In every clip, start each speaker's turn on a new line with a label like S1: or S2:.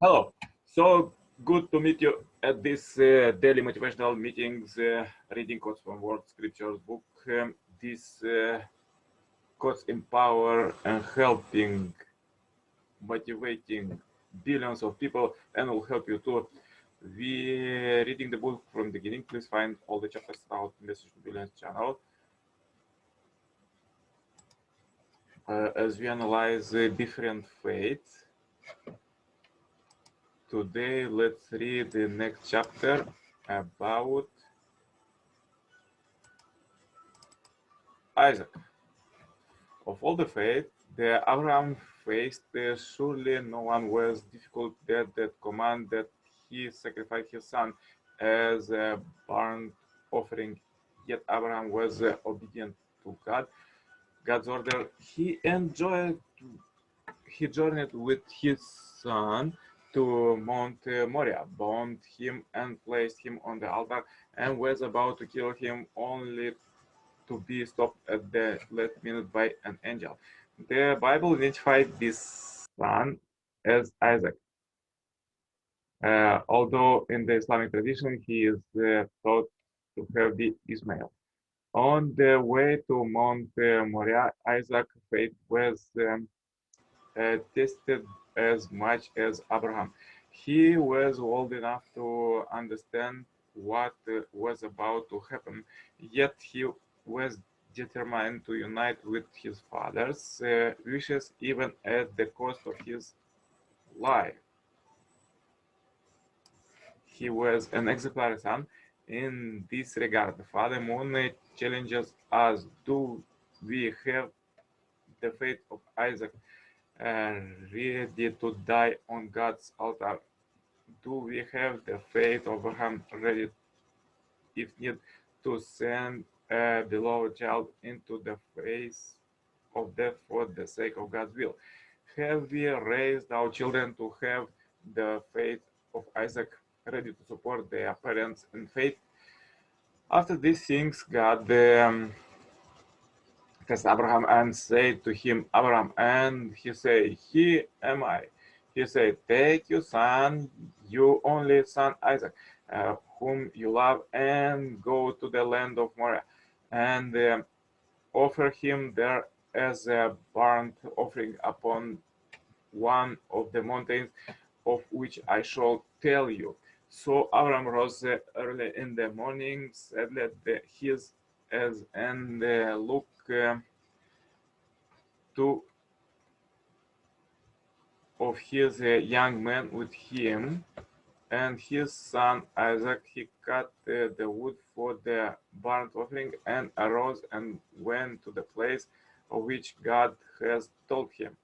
S1: Hello. So good to meet you at this daily motivational meetings, reading quotes from Word Scriptures book. These quotes empower and helping, motivating billions of people and will help you too. We reading the book from the beginning. Please find all the chapters out Message to Billions channel. As we analyze different faiths, today let's read the next chapter about Isaac. Of all the faith, the Abraham faced, surely no one was difficult that command that he sacrificed his son as a burnt offering. Yet Abraham was obedient to God's order. He journeyed with his son to Mount Moriah, bound him and placed him on the altar, and was about to kill him only to be stopped at the last minute by an angel. The Bible identified this son as Isaac, although in the Islamic tradition he is thought to have been Ismail. On the way to Mount Moriah, Isaac's faith was tested as much as Abraham. He was old enough to understand what was about to happen, yet he was determined to unite with his father's wishes even at the cost of his life. He was an exemplary son in this regard. Father Moon challenges us: do we have the faith of Isaac uh, ready to die on God's altar? Do we have the faith of Abraham ready, if need, to send a beloved child into the face of death for the sake of God's will? Have we raised our children to have the faith of Isaac, ready to support their parents in faith? After these things, God test Abraham and said to him, Abraham, and he said, Here am I. He said, Take your son, your only son Isaac, whom you love, and go to the land of Moriah, and offer him there as a burnt offering upon one of the mountains of which I shall tell you. So Abraham rose early in the morning, saddled his as and looked two of his young men with him, and his son Isaac. He cut the wood for the burnt offering and arose and went to the place of which God has told him.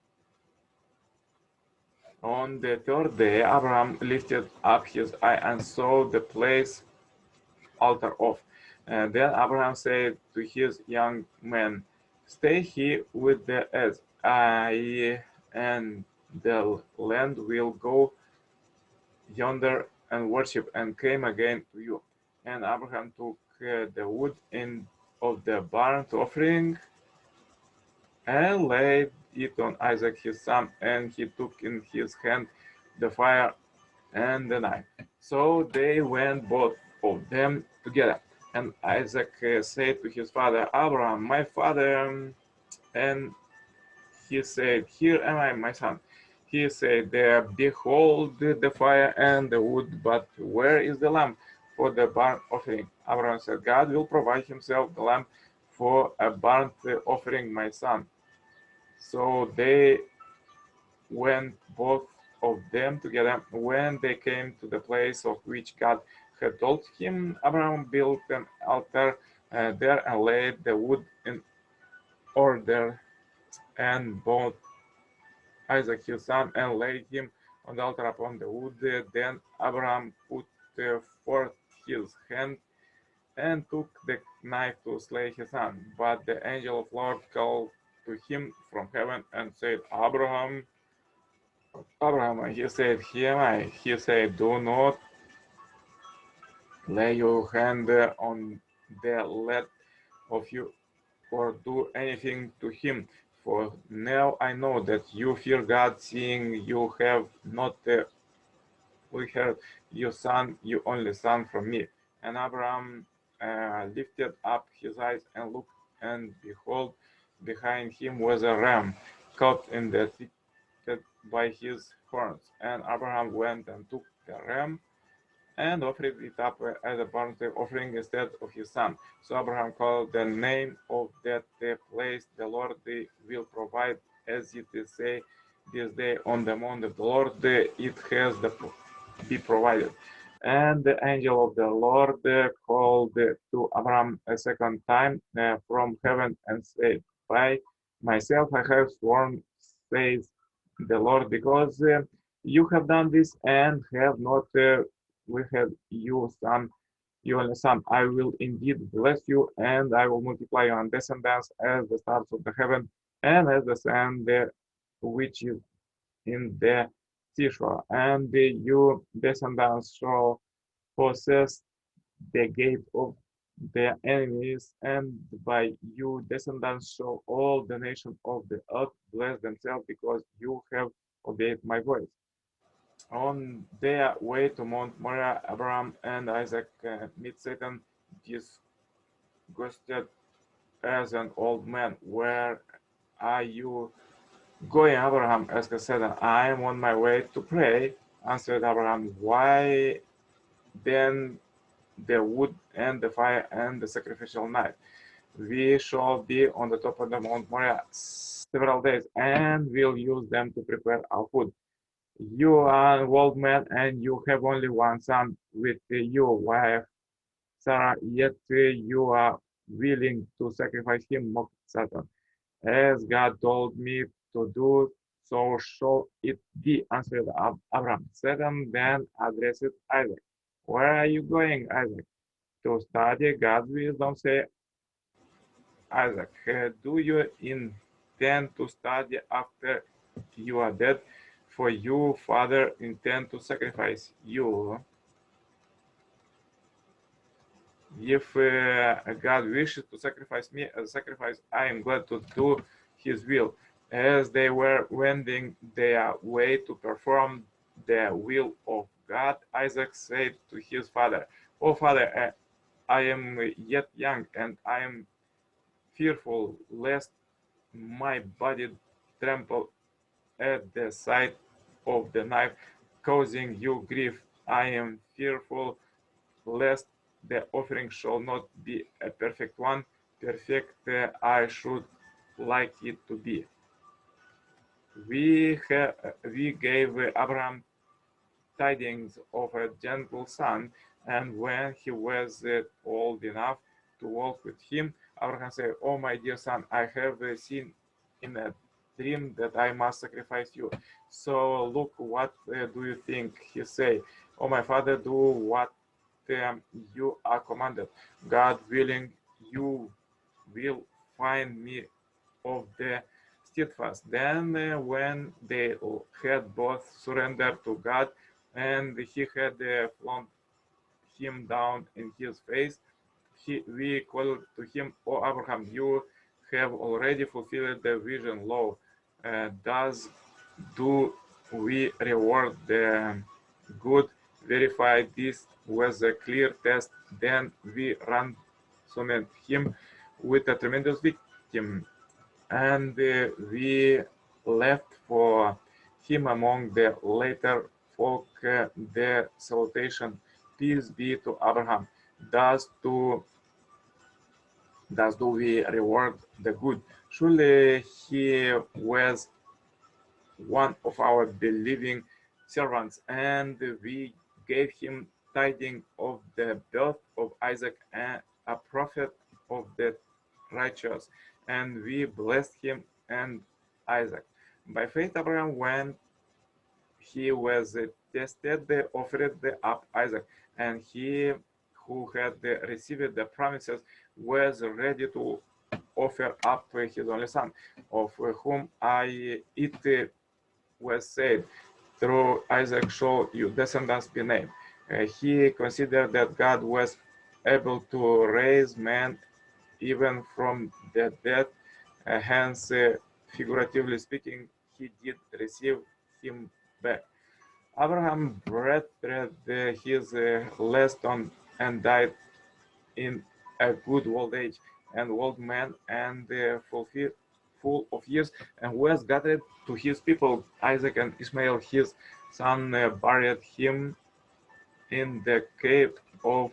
S1: On the third day, Abraham lifted up his eye and saw the place altar off. And then Abraham said to his young men, Stay here with the ass. I and the land will go yonder and worship, and came again to you. And Abraham took the wood in of the burnt offering and laid it on Isaac his son, and he took in his hand the fire and the knife. So they went both of them together. And Isaac said to his father Abraham, My father. And he said, Here am I, my son. He said, Behold the fire and the wood, but where is the lamb for the burnt offering? Abraham said, God will provide himself the lamb for a burnt offering, my son. So they went both of them together. When they came to the place of which God had told him, Abraham built an altar there and laid the wood in order, and both Isaac his son, and laid him on the altar upon the wood. Then Abraham put forth his hand and took the knife to slay his son. But the angel of the Lord called to him from heaven and said, Abraham, Abraham. And he said, Here am I. He said, Do not lay your hand on the lad of you, or do anything to him. For now I know that you fear God, seeing you have not we heard, your son, your only son from me. And Abraham lifted up his eyes and looked, and behold, behind him was a ram caught in the thicket by his horns. And Abraham went and took the ram and offered it up as a burnt offering instead of his son. So Abraham called the name of that place, the Lord will provide, as it is say this day on the mount of the Lord, it has be provided. And the angel of the Lord called to Abraham a second time from heaven and said, by myself I have sworn, says the Lord, because you have done this and have not we have you, son, you only son. I will indeed bless you, and I will multiply your descendants as the stars of the heaven and as the sand which is in the seashore. And your descendants shall possess the gate of their enemies, and by you descendants shall all the nations of the earth bless themselves because you have obeyed my voice. On their way to Mount Moriah, Abraham and Isaac meet Satan disgusted as an old man. Where are you going, Abraham? Asked Satan. I am on my way to pray, answered Abraham. Why then the wood and the fire and the sacrificial knife? We shall be on the top of the Mount Moriah several days, and will use them to prepare our food. You are an old man, and you have only one son with your wife Sarah, yet you are willing to sacrifice him, mocked Satan. As God told me to do, so shall it be, answered Abraham. Satan then addressed Isaac. Where are you going, Isaac? To study God's wisdom, say Isaac. Do you intend to study after you are dead? For you, father, intend to sacrifice you. If God wishes to sacrifice me as a sacrifice, I am glad to do his will. As they were wending their way to perform the will of God, Isaac said to his father, "Oh, father, I am yet young, and I am fearful lest my body tremble at the sight of the knife, causing you grief. I am fearful lest the offering shall not be a perfect one, perfect I should like it to be." We gave Abraham tidings of a gentle son, and when he was old enough to walk with him, Abraham said, "Oh, my dear son, I have seen in a dream that I must sacrifice you. So look, what do you think?" He said, "Oh, my father, do what you are commanded. God willing, you will find me of the steadfast." Then, when they had both surrendered to God, and he had flung him down in his face, we called to him, "O Abraham, you have already fulfilled the vision law. Thus do we reward the good." Verify this was a clear test. Then we ransomed him with a tremendous victim, and we left for him among the later folk the salutation, "Peace be to Abraham." Thus do we reward the good. Surely he was one of our believing servants, and we gave him tidings of the birth of Isaac, and a prophet of the righteous, and we blessed him and Isaac. By faith, Abraham, when he was tested, offered up Isaac, and he who had received the promises was ready to offer up his only son, of whom it was said, "Through Isaac shall your descendants be named." He considered that God was able to raise man even from the dead, hence, figuratively speaking, he did receive him back. Abraham breathed his last on and died in a good old age, and old man and full of years, and was gathered to his people. Isaac and Ishmael, his son, buried him in the cave of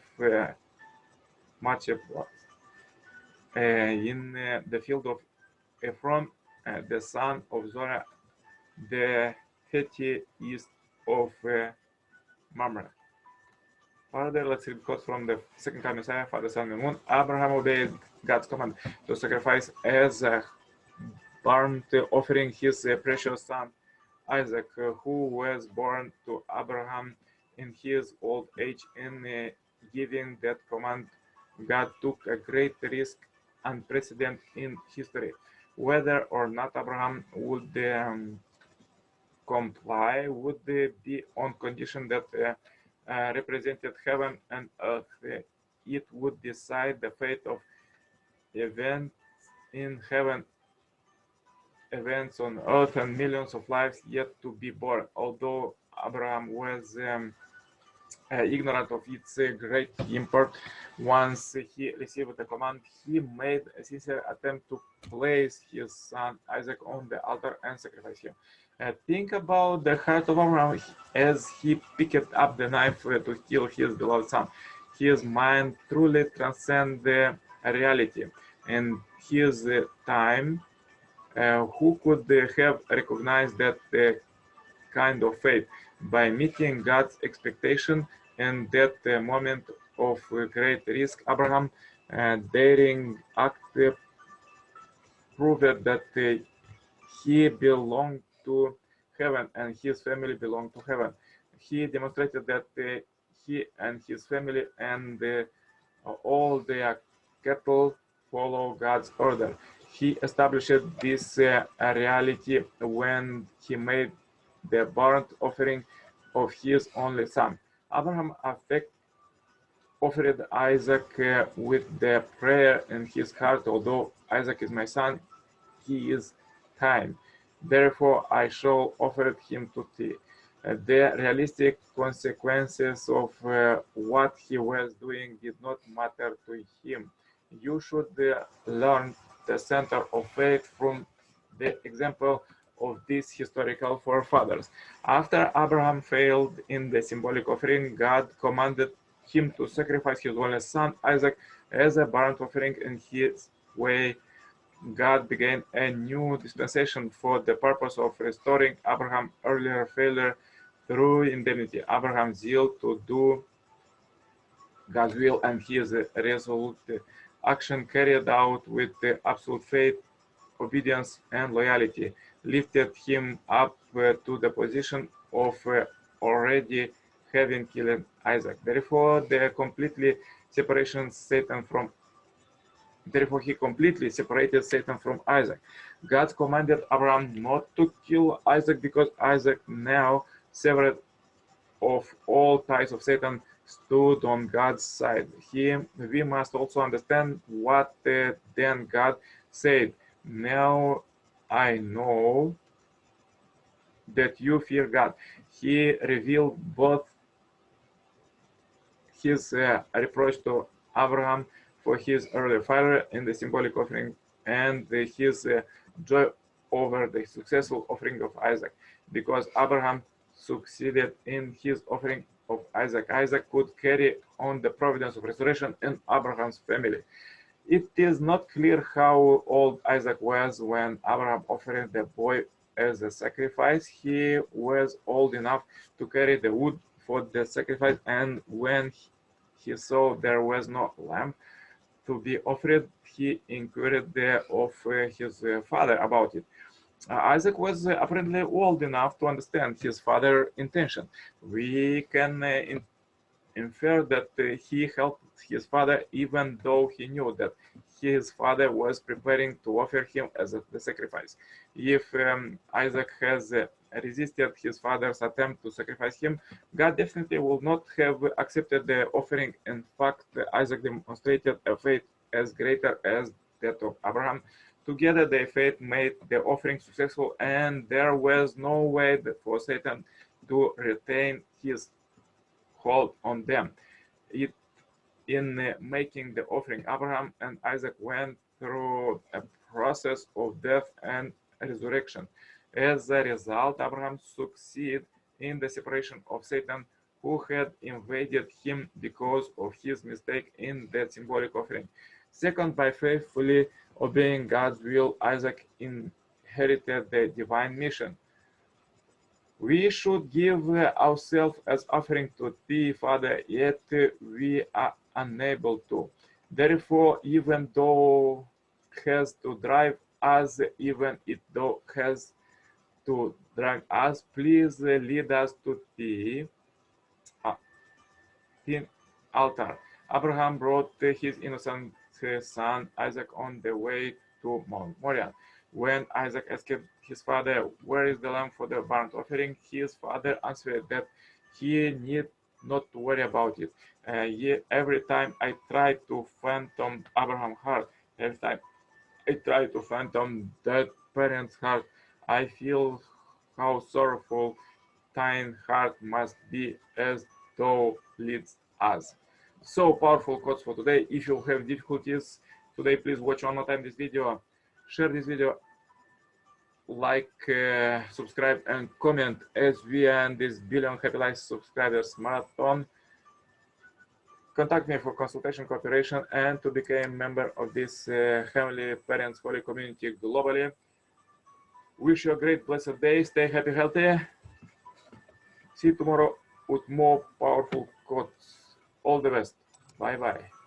S1: Machpelah, in the field of Ephron, the son of Zorah, the Hittite, east of Mamre. Further, let's read quotes from the second coming Messiah, Father, Son, and Moon. Abraham obeyed God's command to sacrifice as a burnt offering his precious son Isaac, who was born to Abraham in his old age. In giving that command, God took a great risk, unprecedented in history. Whether or not Abraham would comply would be on condition that represented heaven and earth. It would decide the fate of events in heaven, events on earth, and millions of lives yet to be born. Although Abraham was ignorant of its great import, once he received the command, he made a sincere attempt to place his son Isaac on the altar and sacrifice him. Think about the heart of Abraham as he picked up the knife to kill his beloved son. His mind truly transcends the reality. And his time, who could have recognized that kind of faith by meeting God's expectation in that moment of great risk? Abraham daring act proved that he belonged to heaven and his family belonged to heaven. He demonstrated that he and his family and all their cattle follow God's order. He established this reality when he made the burnt offering of his only son. Abraham offered Isaac with the prayer in his heart, although Isaac is my son, he is time. Therefore, I shall offer him to thee. The realistic consequences of what he was doing did not matter to him. You should learn the center of faith from the example of these historical forefathers. After Abraham failed in the symbolic offering, God commanded him to sacrifice his only son Isaac as a burnt offering. In his way, God began a new dispensation for the purpose of restoring Abraham's earlier failure through indemnity. Abraham's zeal to do God's will and his resolute action carried out with absolute faith, obedience, and loyalty lifted him up to the position of already having killed Isaac. Therefore, he completely separated Satan from Isaac. God commanded Abraham not to kill Isaac because Isaac, now severed of all ties of Satan, stood on God's side. We must also understand what then God said. Now I know that you fear God. He revealed both his reproach to Abraham for his early failure in the symbolic offering and his joy over the successful offering of Isaac. Because Abraham succeeded in his offering of Isaac, Isaac could carry on the providence of restoration in Abraham's family. It is not clear how old Isaac was when Abraham offered the boy as a sacrifice. He was old enough to carry the wood for the sacrifice, and when he saw there was no lamb to be offered, he inquired of his father about it. Isaac was apparently old enough to understand his father's intention. We can infer that he helped his father even though he knew that his father was preparing to offer him as the sacrifice. If Isaac has resisted his father's attempt to sacrifice him, God definitely would not have accepted the offering. In fact, Isaac demonstrated a faith as greater as that of Abraham. Together, their faith made the offering successful, and there was no way for Satan to retain his hold on them. It, in making the offering, Abraham and Isaac went through a process of death and resurrection. As a result, Abraham succeeded in the separation of Satan, who had invaded him because of his mistake in that symbolic offering. Second, by faithfully obeying God's will, Isaac inherited the divine mission. We should give ourselves as offering to thee, Father, yet we are unable to. Therefore, even though has to drive us, even it though has to drag us, please lead us to thee, thin altar. Abraham brought his innocent son Isaac on the way to Mount Moriah. When Isaac asked his father, "Where is the lamb for the burnt offering?" his father answered that he need not to worry about it. Every time I try to fathom Abraham's heart, every time I try to fathom that parent's heart, I feel how sorrowful thine heart must be as thou leadst us. So powerful quotes for today. If you have difficulties today, please watch one more time this video, share this video, like, subscribe and comment as we end this billion happy life subscribers marathon. Contact me for consultation, cooperation, and to become a member of this Heavenly Parents Holy community globally. Wish you a great blessed day. Stay happy, healthy. See you tomorrow with more powerful quotes. All the best. Bye bye.